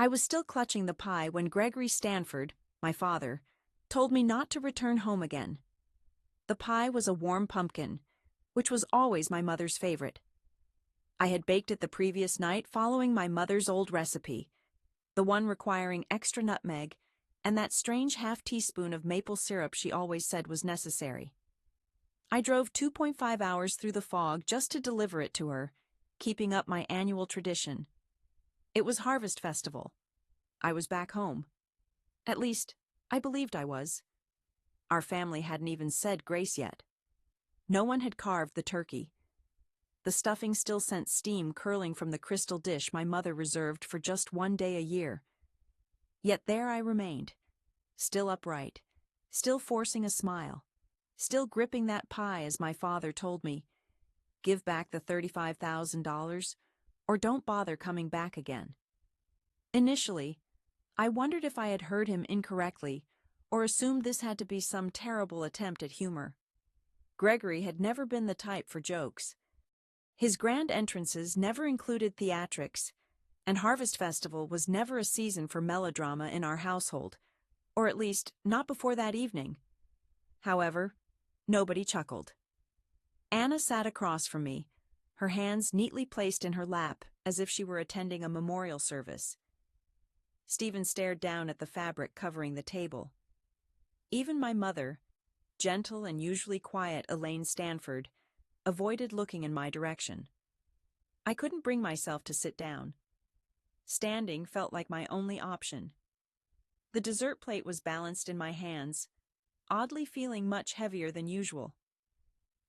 I was still clutching the pie when Gregory Stanford, my father, told me not to return home again. The pie was a warm pumpkin, which was always my mother's favorite. I had baked it the previous night following my mother's old recipe, the one requiring extra nutmeg and that strange half-teaspoon of maple syrup she always said was necessary. I drove 2.5 hours through the fog just to deliver it to her, keeping up my annual tradition. It was Harvest Festival. I was back home. At least, I believed I was. Our family hadn't even said grace yet. No one had carved the turkey. The stuffing still sent steam curling from the crystal dish my mother reserved for just one day a year. Yet there I remained, still upright, still forcing a smile, still gripping that pie as my father told me, "Give back the $35,000, or don't bother coming back again." Initially, I wondered if I had heard him incorrectly or assumed this had to be some terrible attempt at humor. Gregory had never been the type for jokes. His grand entrances never included theatrics, and Harvest Festival was never a season for melodrama in our household, or at least not before that evening. However, nobody chuckled. Anna sat across from me, her hands neatly placed in her lap as if she were attending a memorial service. Stephen stared down at the fabric covering the table. Even my mother, gentle and usually quiet Elaine Stanford, avoided looking in my direction. I couldn't bring myself to sit down. Standing felt like my only option. The dessert plate was balanced in my hands, oddly feeling much heavier than usual.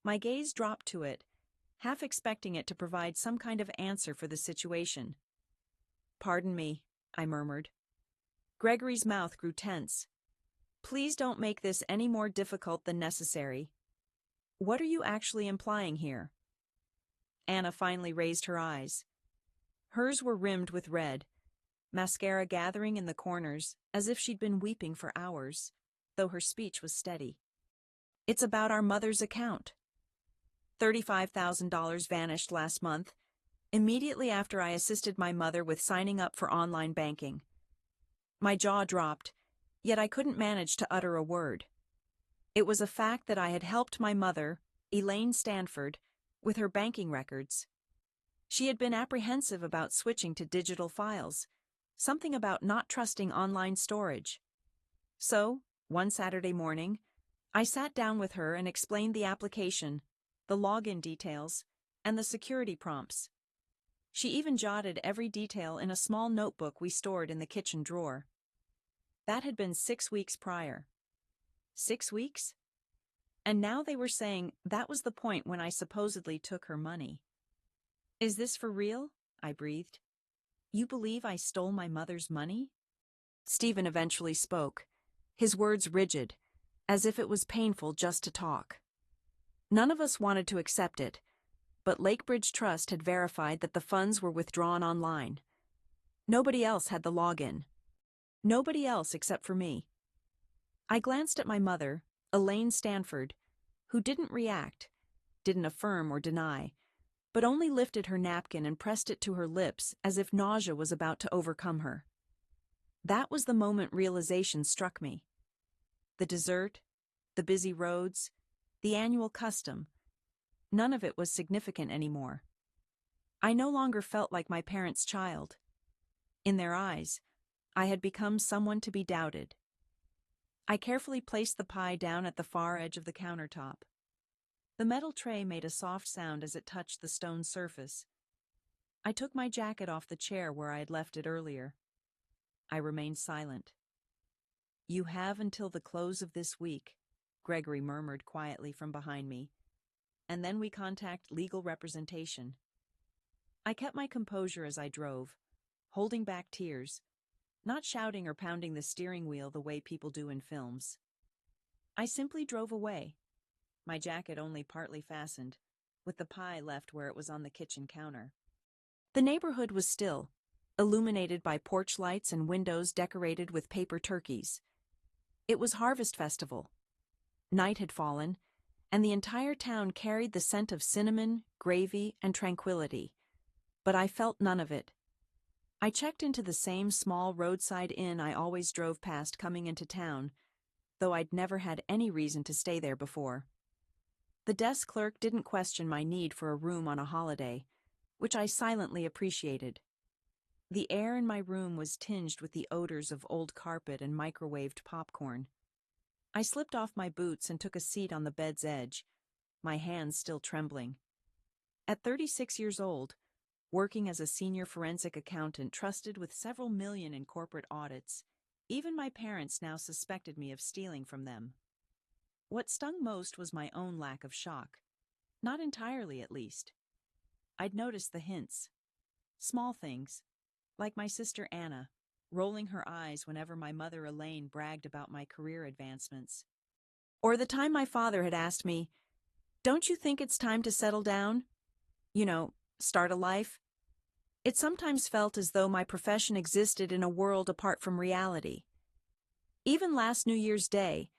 My gaze dropped to it, half expecting it to provide some kind of answer for the situation. "Pardon me," I murmured. Gregory's mouth grew tense. "Please don't make this any more difficult than necessary. What are you actually implying here?" Anna finally raised her eyes. Hers were rimmed with red, mascara gathering in the corners as if she'd been weeping for hours, though her speech was steady. "It's about our mother's account. $35,000 vanished last month, immediately after I assisted my mother with signing up for online banking." My jaw dropped, yet I couldn't manage to utter a word. It was a fact that I had helped my mother, Elaine Stanford, with her banking records. She had been apprehensive about switching to digital files, something about not trusting online storage. So, one Saturday morning, I sat down with her and explained the application, the login details, and the security prompts. She even jotted every detail in a small notebook we stored in the kitchen drawer. That had been 6 weeks prior. 6 weeks? And now they were saying that was the point when I supposedly took her money. "Is this for real?" I breathed. "You believe I stole my mother's money?" Stephen eventually spoke, his words rigid, as if it was painful just to talk. None of us wanted to accept it, but Lakebridge Trust had verified that the funds were withdrawn online. Nobody else had the login. Nobody else except for me. I glanced at my mother, Elaine Stanford, who didn't react, didn't affirm or deny, but only lifted her napkin and pressed it to her lips as if nausea was about to overcome her. That was the moment realization struck me. The dessert, the busy roads, the annual custom, none of it was significant anymore. I no longer felt like my parents' child. In their eyes, I had become someone to be doubted. I carefully placed the pie down at the far edge of the countertop. The metal tray made a soft sound as it touched the stone surface. I took my jacket off the chair where I had left it earlier. I remained silent. "You have until the close of this week," Gregory murmured quietly from behind me, "and then we contact legal representation." I kept my composure as I drove, holding back tears, not shouting or pounding the steering wheel the way people do in films. I simply drove away, my jacket only partly fastened, with the pie left where it was on the kitchen counter. The neighborhood was still, illuminated by porch lights and windows decorated with paper turkeys. It was Harvest Festival. Night had fallen, and the entire town carried the scent of cinnamon, gravy, and tranquility. But I felt none of it. I checked into the same small roadside inn I always drove past coming into town, though I'd never had any reason to stay there before. The desk clerk didn't question my need for a room on a holiday, which I silently appreciated. The air in my room was tinged with the odors of old carpet and microwaved popcorn. I slipped off my boots and took a seat on the bed's edge, my hands still trembling. At 36 years old, working as a senior forensic accountant trusted with several million in corporate audits, even my parents now suspected me of stealing from them. What stung most was my own lack of shock. Not entirely, at least. I'd noticed the hints. Small things, like my sister Anna, rolling her eyes whenever my mother Elaine bragged about my career advancements. Or the time my father had asked me, "Don't you think it's time to settle down? You know, start a life?" It sometimes felt as though my profession existed in a world apart from reality. Even last New Year's Day,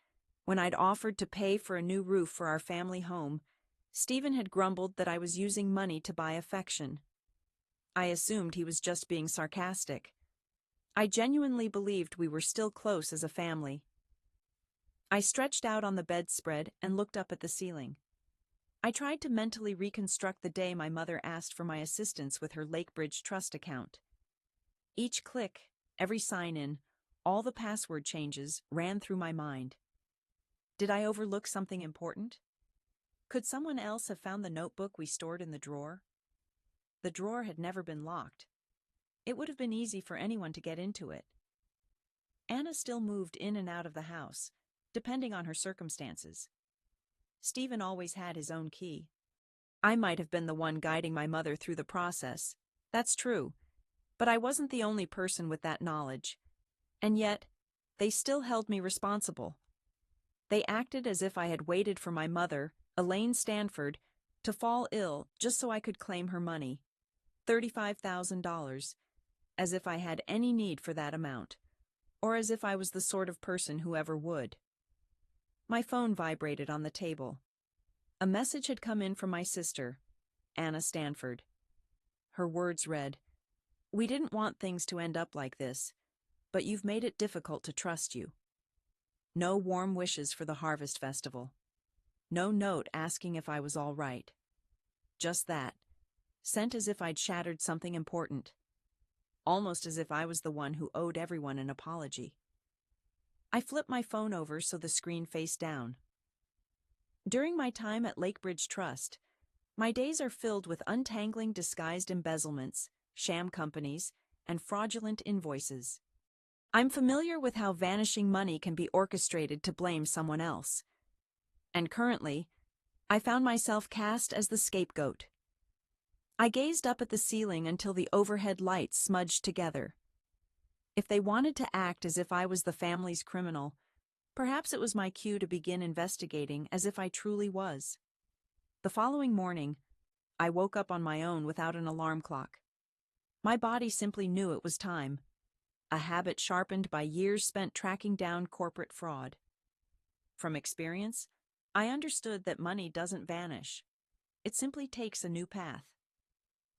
when I'd offered to pay for a new roof for our family home, Stephen had grumbled that I was using money to buy affection. I assumed he was just being sarcastic. I genuinely believed we were still close as a family. I stretched out on the bedspread and looked up at the ceiling. I tried to mentally reconstruct the day my mother asked for my assistance with her Lakebridge Trust account. Each click, every sign-in, all the password changes ran through my mind. Did I overlook something important? Could someone else have found the notebook we stored in the drawer? The drawer had never been locked. It would have been easy for anyone to get into it. Anna still moved in and out of the house, depending on her circumstances. Stephen always had his own key. I might have been the one guiding my mother through the process. That's true. But I wasn't the only person with that knowledge. And yet, they still held me responsible. They acted as if I had waited for my mother, Elaine Stanford, to fall ill just so I could claim her money, $35,000, as if I had any need for that amount, or as if I was the sort of person who ever would. My phone vibrated on the table. A message had come in from my sister, Anna Stanford. Her words read, "We didn't want things to end up like this, but you've made it difficult to trust you. No warm wishes for the Harvest Festival. No note asking if I was all right. Just that, sent as if I'd shattered something important. Almost as if I was the one who owed everyone an apology." I flipped my phone over so the screen faced down. During my time at Lakebridge Trust, my days are filled with untangling disguised embezzlements, sham companies, and fraudulent invoices. I'm familiar with how vanishing money can be orchestrated to blame someone else. And currently, I found myself cast as the scapegoat. I gazed up at the ceiling until the overhead lights smudged together. If they wanted to act as if I was the family's criminal, perhaps it was my cue to begin investigating as if I truly was. The following morning, I woke up on my own without an alarm clock. My body simply knew it was time, a habit sharpened by years spent tracking down corporate fraud. From experience, I understood that money doesn't vanish. It simply takes a new path.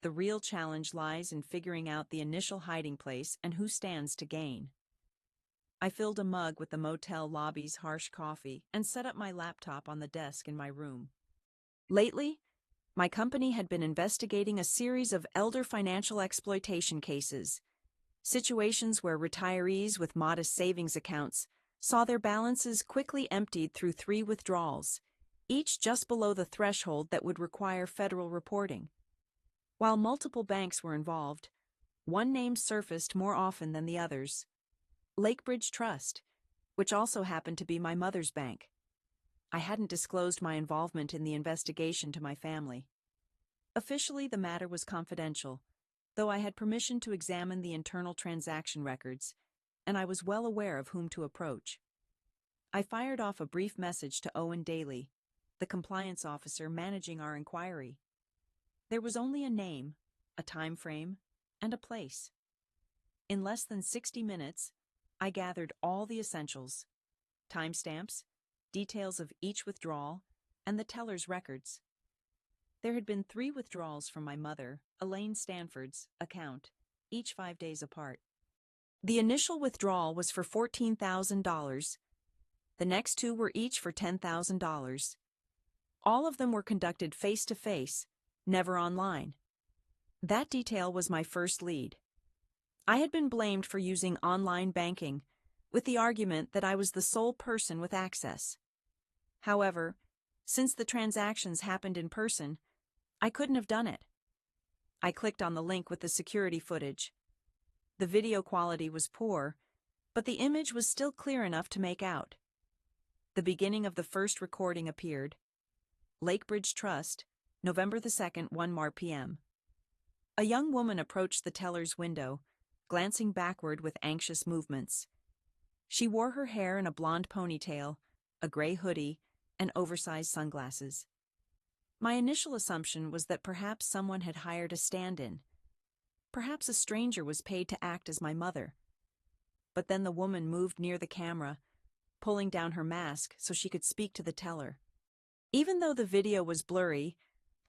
The real challenge lies in figuring out the initial hiding place and who stands to gain. I filled a mug with the motel lobby's harsh coffee and set up my laptop on the desk in my room. Lately, my company had been investigating a series of elder financial exploitation cases, situations where retirees with modest savings accounts saw their balances quickly emptied through 3 withdrawals, each just below the threshold that would require federal reporting. While multiple banks were involved, one name surfaced more often than the others: Lakebridge Trust, which also happened to be my mother's bank. I hadn't disclosed my involvement in the investigation to my family. Officially, the matter was confidential, though I had permission to examine the internal transaction records, and I was well aware of whom to approach. I fired off a brief message to Owen Daly, the compliance officer managing our inquiry. There was only a name, a time frame, and a place. In less than 60 minutes, I gathered all the essentials: timestamps, details of each withdrawal, and the teller's records. There had been 3 withdrawals from my mother, Elaine Stanford's, account, each 5 days apart. The initial withdrawal was for $14,000. The next two were each for $10,000. All of them were conducted face-to-face, never online. That detail was my first lead. I had been blamed for using online banking, with the argument that I was the sole person with access. However, since the transactions happened in person, I couldn't have done it. I clicked on the link with the security footage. The video quality was poor, but the image was still clear enough to make out. The beginning of the first recording appeared. Lakebridge Trust, November 2nd, 1 p.m. A young woman approached the teller's window, glancing backward with anxious movements. She wore her hair in a blonde ponytail, a gray hoodie, and oversized sunglasses. My initial assumption was that perhaps someone had hired a stand-in. Perhaps a stranger was paid to act as my mother. But then the woman moved near the camera, pulling down her mask so she could speak to the teller. Even though the video was blurry,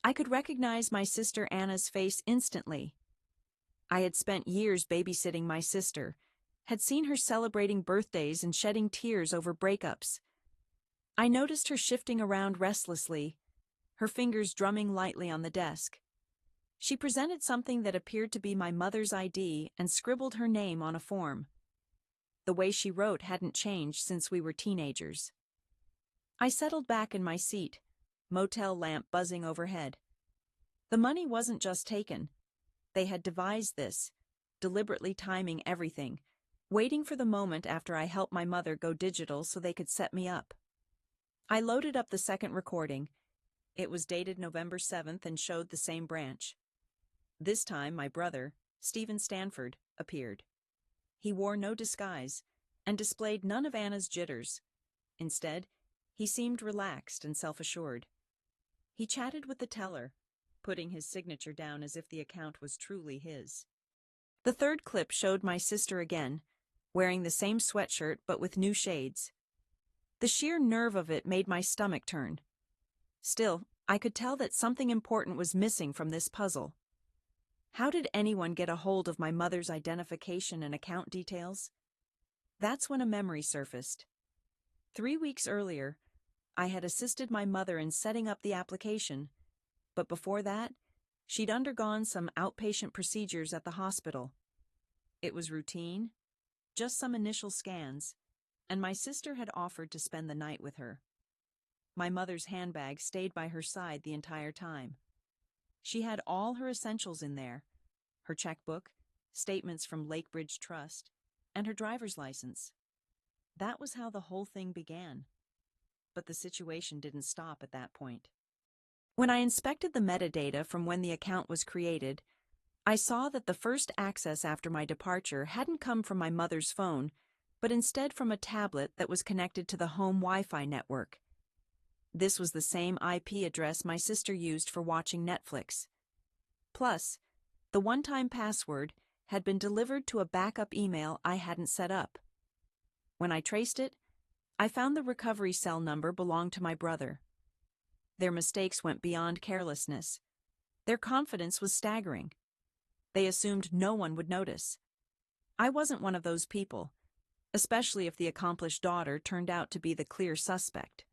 I could recognize my sister Anna's face instantly. I had spent years babysitting my sister, had seen her celebrating birthdays and shedding tears over breakups. I noticed her shifting around restlessly, her fingers drumming lightly on the desk. She presented something that appeared to be my mother's ID and scribbled her name on a form. The way she wrote hadn't changed since we were teenagers. I settled back in my seat, motel lamp buzzing overhead. The money wasn't just taken. They had devised this, deliberately timing everything, waiting for the moment after I helped my mother go digital so they could set me up. I loaded up the second recording. It was dated November 7th and showed the same branch. This time my brother, Stephen Stanford, appeared. He wore no disguise and displayed none of Anna's jitters. Instead, he seemed relaxed and self-assured. He chatted with the teller, putting his signature down as if the account was truly his. The third clip showed my sister again, wearing the same sweatshirt but with new shades. The sheer nerve of it made my stomach turn. Still, I could tell that something important was missing from this puzzle. How did anyone get a hold of my mother's identification and account details? That's when a memory surfaced. 3 weeks earlier, I had assisted my mother in setting up the application, but before that, she'd undergone some outpatient procedures at the hospital. It was routine, just some initial scans, and my sister had offered to spend the night with her. My mother's handbag stayed by her side the entire time. She had all her essentials in there, her checkbook, statements from Lakebridge Trust, and her driver's license. That was how the whole thing began. But the situation didn't stop at that point. When I inspected the metadata from when the account was created, I saw that the first access after my departure hadn't come from my mother's phone, but instead from a tablet that was connected to the home Wi-Fi network. This was the same IP address my sister used for watching Netflix. Plus, the one-time password had been delivered to a backup email I hadn't set up. When I traced it, I found the recovery cell number belonged to my brother. Their mistakes went beyond carelessness. Their confidence was staggering. They assumed no one would notice. I wasn't one of those people, especially if the accomplished daughter turned out to be the clear suspect.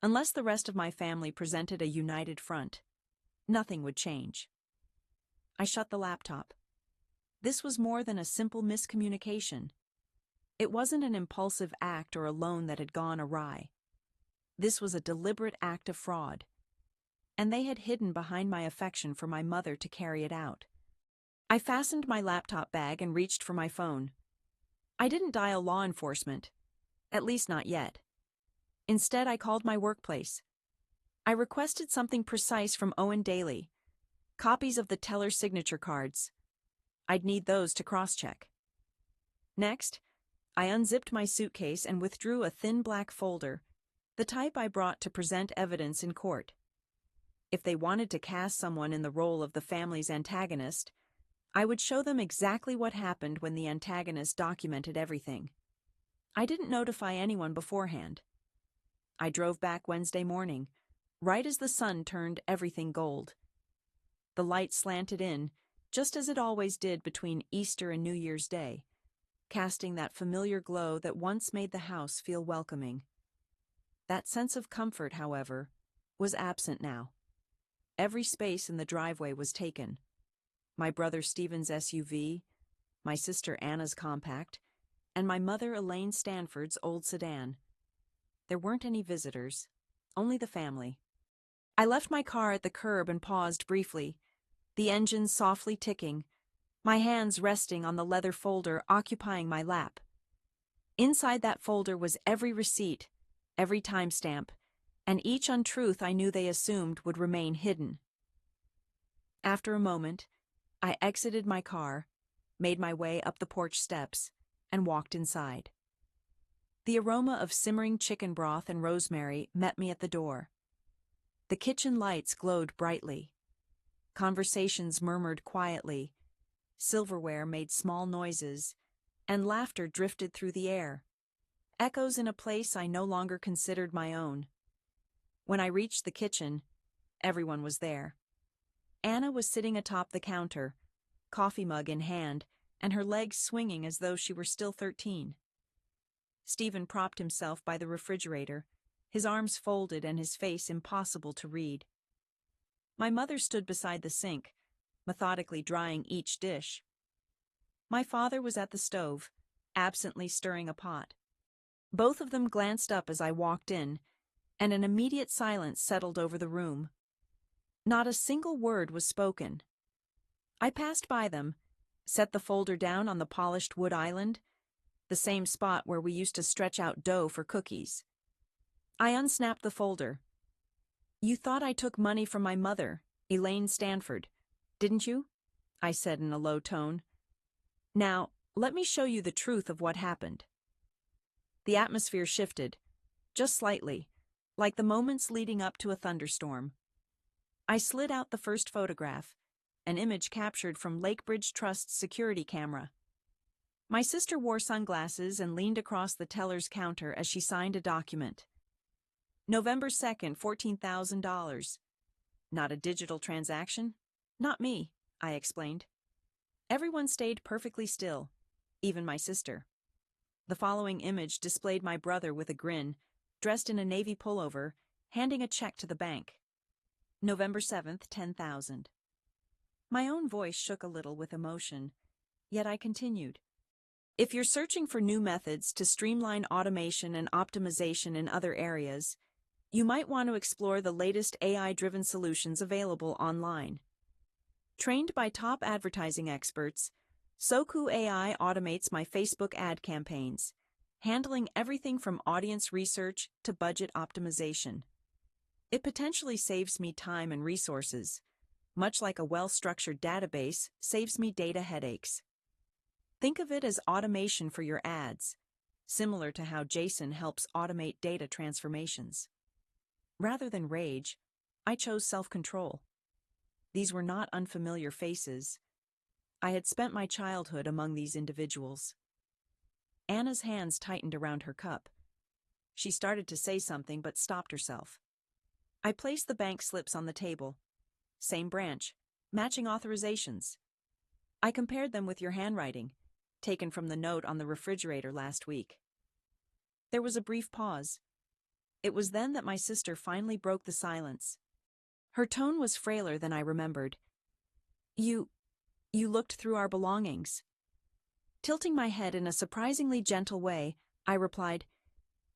Unless the rest of my family presented a united front, nothing would change. I shut the laptop. This was more than a simple miscommunication. It wasn't an impulsive act or a loan that had gone awry. This was a deliberate act of fraud, and they had hidden behind my affection for my mother to carry it out. I fastened my laptop bag and reached for my phone. I didn't dial law enforcement, at least not yet. Instead, I called my workplace. I requested something precise from Owen Daly, copies of the teller's signature cards. I'd need those to cross-check. Next, I unzipped my suitcase and withdrew a thin black folder, the type I brought to present evidence in court. If they wanted to cast someone in the role of the family's antagonist, I would show them exactly what happened when the antagonist documented everything. I didn't notify anyone beforehand. I drove back Wednesday morning, right as the sun turned everything gold. The light slanted in, just as it always did between Easter and New Year's Day, casting that familiar glow that once made the house feel welcoming. That sense of comfort, however, was absent now. Every space in the driveway was taken. My brother Stephen's SUV, my sister Anna's compact, and my mother Elaine Stanford's old sedan. There weren't any visitors, only the family. I left my car at the curb and paused briefly, the engine softly ticking, my hands resting on the leather folder occupying my lap. Inside that folder was every receipt, every timestamp, and each untruth I knew they assumed would remain hidden. After a moment, I exited my car, made my way up the porch steps, and walked inside. The aroma of simmering chicken broth and rosemary met me at the door. The kitchen lights glowed brightly. Conversations murmured quietly, silverware made small noises, and laughter drifted through the air, echoes in a place I no longer considered my own. When I reached the kitchen, everyone was there. Anna was sitting atop the counter, coffee mug in hand, and her legs swinging as though she were still 13. Stephen propped himself by the refrigerator, his arms folded and his face impossible to read. My mother stood beside the sink, methodically drying each dish. My father was at the stove, absently stirring a pot. Both of them glanced up as I walked in, and an immediate silence settled over the room. Not a single word was spoken. I passed by them, set the folder down on the polished wood island, the same spot where we used to stretch out dough for cookies. I unsnapped the folder. "You thought I took money from my mother, Elaine Stanford, didn't you?" I said in a low tone. "Now, let me show you the truth of what happened." The atmosphere shifted, just slightly, like the moments leading up to a thunderstorm. I slid out the first photograph, an image captured from Lakebridge Trust's security camera. My sister wore sunglasses and leaned across the teller's counter as she signed a document. November 2nd, $14,000. Not a digital transaction? Not me, I explained. Everyone stayed perfectly still, even my sister. The following image displayed my brother with a grin, dressed in a navy pullover, handing a check to the bank. November 7th, 10,000. My own voice shook a little with emotion, yet I continued. If you're searching for new methods to streamline automation and optimization in other areas, you might want to explore the latest AI-driven solutions available online. Trained by top advertising experts, Soku AI automates my Facebook ad campaigns, handling everything from audience research to budget optimization. It potentially saves me time and resources, much like a well-structured database saves me data headaches. Think of it as automation for your ads, similar to how Jason helps automate data transformations. Rather than rage, I chose self-control. These were not unfamiliar faces. I had spent my childhood among these individuals. Anna's hands tightened around her cup. She started to say something but stopped herself. I placed the bank slips on the table. Same branch, matching authorizations. I compared them with your handwriting, taken from the note on the refrigerator last week. There was a brief pause. It was then that my sister finally broke the silence. Her tone was frailer than I remembered. You looked through our belongings." Tilting my head in a surprisingly gentle way, I replied,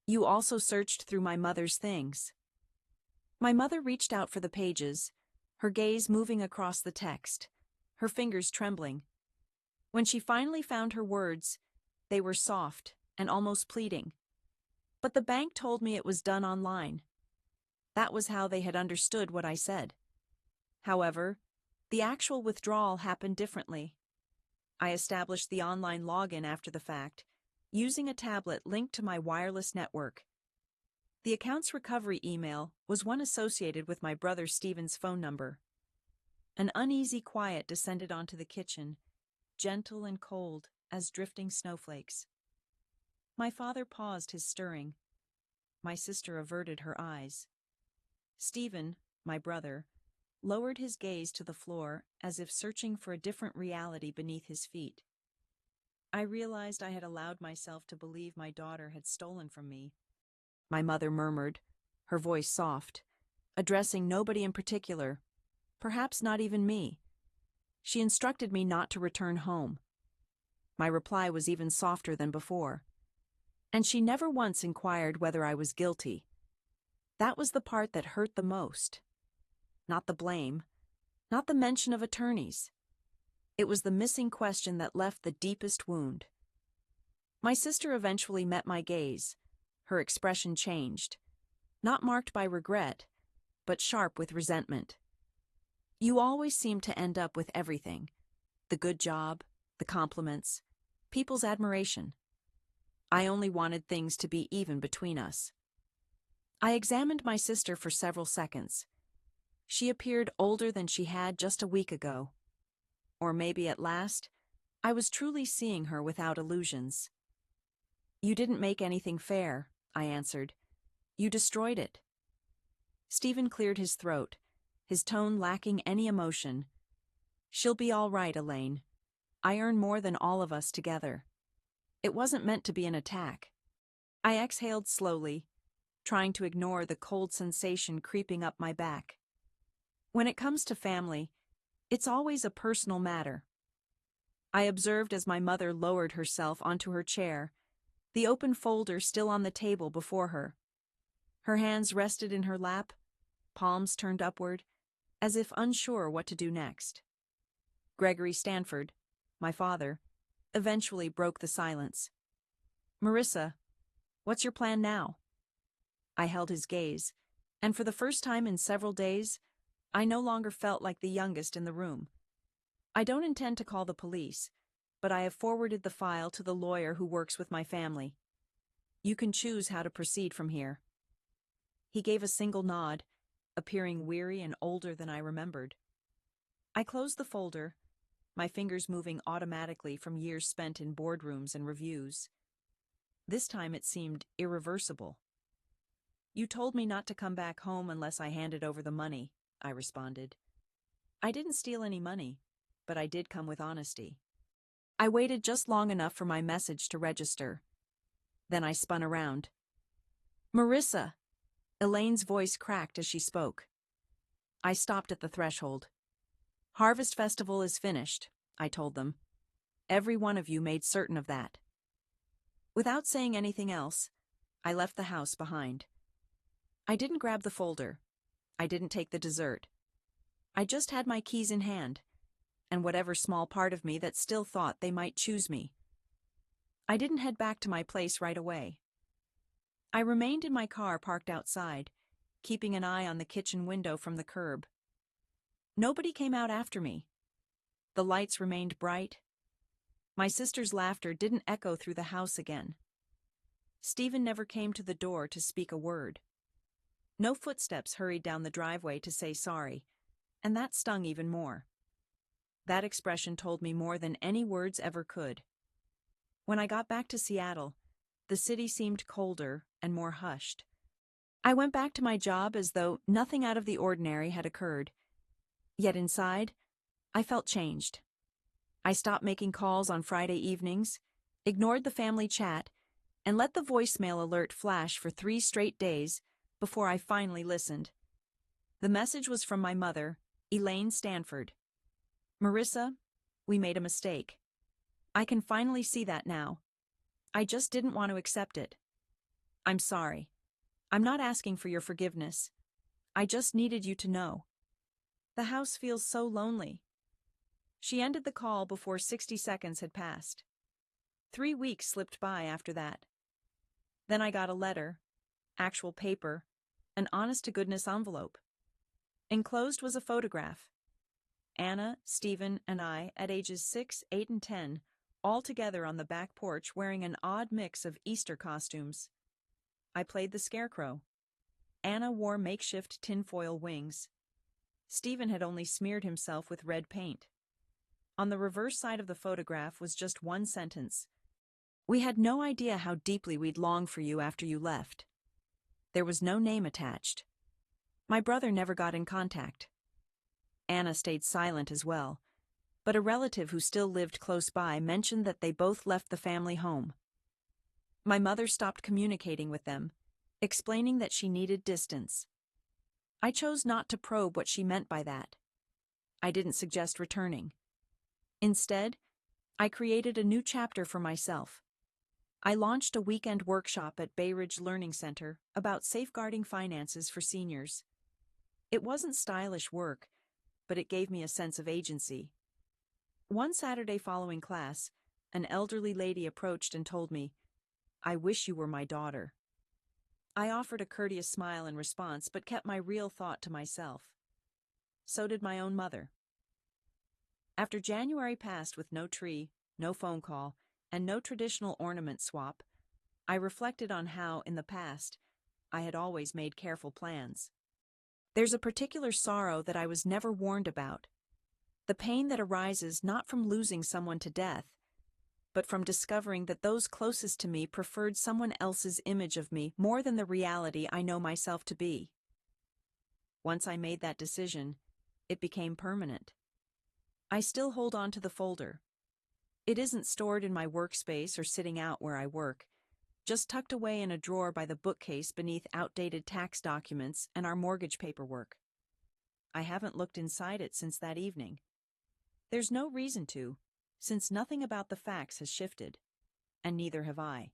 "You also searched through my mother's things." My mother reached out for the pages, her gaze moving across the text, her fingers trembling. When she finally found her words, they were soft and almost pleading. But the bank told me it was done online. That was how they had understood what I said. However, the actual withdrawal happened differently. I established the online login after the fact, using a tablet linked to my wireless network. The account's recovery email was one associated with my brother Stephen's phone number. An uneasy quiet descended onto the kitchen, gentle and cold as drifting snowflakes. My father paused his stirring. My sister averted her eyes. Stephen, my brother, lowered his gaze to the floor as if searching for a different reality beneath his feet. I realized I had allowed myself to believe my daughter had stolen from me. My mother murmured, her voice soft, addressing nobody in particular, perhaps not even me. She instructed me not to return home. My reply was even softer than before. And she never once inquired whether I was guilty. That was the part that hurt the most. Not the blame, not the mention of attorneys. It was the missing question that left the deepest wound. My sister eventually met my gaze. Her expression changed, not marked by regret, but sharp with resentment. You always seem to end up with everything: the good job, the compliments, people's admiration. I only wanted things to be even between us. I examined my sister for several seconds. She appeared older than she had just a week ago. Or maybe at last, I was truly seeing her without illusions. "You didn't make anything fair," I answered. "You destroyed it." Stephen cleared his throat, his tone lacking any emotion. "She'll be all right, Elaine. I earn more than all of us together." It wasn't meant to be an attack. I exhaled slowly, trying to ignore the cold sensation creeping up my back. When it comes to family, it's always a personal matter. I observed as my mother lowered herself onto her chair, the open folder still on the table before her. Her hands rested in her lap, palms turned upward, as if unsure what to do next. Gregory Stanford, my father, eventually broke the silence. "Marissa, what's your plan now?" I held his gaze, and for the first time in several days, I no longer felt like the youngest in the room. "I don't intend to call the police, but I have forwarded the file to the lawyer who works with my family. You can choose how to proceed from here." He gave a single nod, appearing weary and older than I remembered. I closed the folder, my fingers moving automatically from years spent in boardrooms and reviews. This time it seemed irreversible. "You told me not to come back home unless I handed over the money," I responded. "I didn't steal any money, but I did come with honesty." I waited just long enough for my message to register. Then I spun around. "Marissa!" Elaine's voice cracked as she spoke. I stopped at the threshold. "Harvest Festival is finished," I told them. "Every one of you made certain of that." Without saying anything else, I left the house behind. I didn't grab the folder. I didn't take the dessert. I just had my keys in hand, and whatever small part of me that still thought they might choose me. I didn't head back to my place right away. I remained in my car parked outside, keeping an eye on the kitchen window from the curb. Nobody came out after me. The lights remained bright. My sister's laughter didn't echo through the house again. Stephen never came to the door to speak a word. No footsteps hurried down the driveway to say sorry, and that stung even more. That expression told me more than any words ever could. When I got back to Seattle, the city seemed colder and more hushed. I went back to my job as though nothing out of the ordinary had occurred. Yet inside, I felt changed. I stopped making calls on Friday evenings, ignored the family chat, and let the voicemail alert flash for 3 straight days before I finally listened. The message was from my mother, Elaine Stanford. "Marissa, we made a mistake. I can finally see that now. I just didn't want to accept it. I'm sorry. I'm not asking for your forgiveness. I just needed you to know. The house feels so lonely." She ended the call before 60 seconds had passed. 3 weeks slipped by after that. Then I got a letter, actual paper, an honest-to-goodness envelope. Enclosed was a photograph. Anna, Stephen, and I, at ages 6, 8, and 10, all together on the back porch wearing an odd mix of Easter costumes. I played the scarecrow. Anna wore makeshift tinfoil wings. Stephen had only smeared himself with red paint. On the reverse side of the photograph was just one sentence. "We had no idea how deeply we'd long for you after you left." There was no name attached. My brother never got in contact. Anna stayed silent as well, but a relative who still lived close by mentioned that they both left the family home. My mother stopped communicating with them, explaining that she needed distance. I chose not to probe what she meant by that. I didn't suggest returning. Instead, I created a new chapter for myself. I launched a weekend workshop at Bay Ridge Learning Center about safeguarding finances for seniors. It wasn't stylish work, but it gave me a sense of agency. One Saturday following class, an elderly lady approached and told me, "I wish you were my daughter." I offered a courteous smile in response, but kept my real thought to myself. So did my own mother. After January passed with no tree, no phone call, and no traditional ornament swap, I reflected on how, in the past, I had always made careful plans. There's a particular sorrow that I was never warned about. The pain that arises not from losing someone to death, but from discovering that those closest to me preferred someone else's image of me more than the reality I know myself to be. Once I made that decision, it became permanent. I still hold on to the folder. It isn't stored in my workspace or sitting out where I work, just tucked away in a drawer by the bookcase beneath outdated tax documents and our mortgage paperwork. I haven't looked inside it since that evening. There's no reason to, since nothing about the facts has shifted, and neither have I.